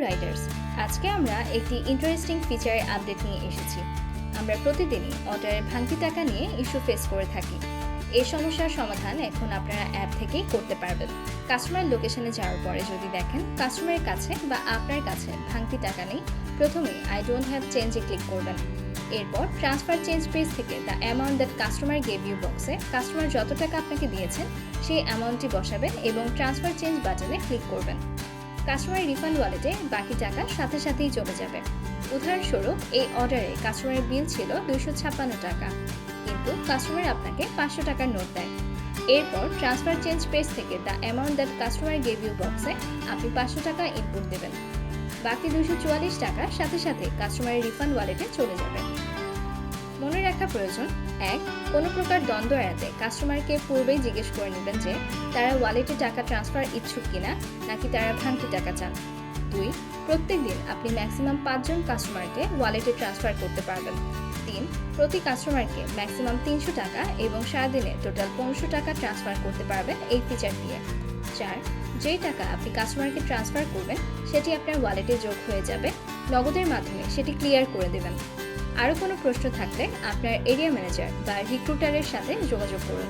Riders, আজকে আমরা একটি ইন্টারেস্টিং ফিচারের আপডেট নিয়ে এসেছি। আমরা প্রতিদিনই অর্ডারের ভাঙতি টাকা নিয়ে ইস্যু ফেস করে থাকি। এই সমস্যার সমাধান এখন আপনারা অ্যাপ থেকেই করতে পারবেন। কাস্টমার লোকেশনে যাওয়ার পরে যদি দেখেন কাস্টমারের কাছে বা আপনার কাছে ভাঙতি টাকা নেই, প্রথমেই আই ডোন্ট হ্যাভ চেঞ্জে ক্লিক করবেন। এরপর ট্রান্সফার চেঞ্জ পেজ থেকে the amount that customer gave you বক্সে কাস্টমার যত টাকা আপনাকে দিয়েছেন সেই অ্যামাউন্টটি বসাবেন এবং ট্রান্সফার চেঞ্জ বাটনে ক্লিক করবেন। কাস্টমার রিফান্ড ওয়ালেটে বাকি টাকা সাথে সাথেই চলে যাবে। উদাহরণস্বরূপ, এই অর্ডারে কাস্টমারের বিল ছিল 256 টাকা, কিন্তু কাস্টমার আপনাকে 500 টাকার নোট দেয়। এরপর ট্রান্সফার চেঞ্জ পেজ থেকে the amount that customer gave you বক্সে আপনি 500 টাকা ইনপুট দেবেন। বাকি 244 টাকা সাথে সাথে কাস্টমারের রিফান্ড ওয়ালেটে চলে যাবে। মনে রাখা প্রয়োজন, 1. কোনো প্রকার দ্বন্দ্ব এড়াতে কাস্টমারকে পূর্বেই জিজ্ঞেস করে নেবেন যে তারা ওয়ালেটে টাকা ট্রান্সফার ইচ্ছুক কিনা, নাকি তারা ভাঙতি টাকা চান। 2. প্রত্যেক দিন আপনি ম্যাক্সিমাম 5 জন কাস্টমারকে ওয়ালেটে ট্রান্সফার করতে পারবেন। 3. প্রতি কাস্টমারকে ম্যাক্সিমাম 300 টাকা এবং সারাদিনে টোটাল 1500 টাকা ট্রান্সফার করতে পারবেন এই ফিচার দিয়ে। 4. যেই টাকা আপনি কাস্টমারকে ট্রান্সফার করবেন সেটি আপনার ওয়ালেটে যোগ হয়ে যাবে, নগদের মাধ্যমে সেটি ক্লিয়ার করে দেবেন। আরও কোনো প্রশ্ন থাকলে আপনার এরিয়া ম্যানেজার বা রিক্রুটারের সাথে যোগাযোগ করুন।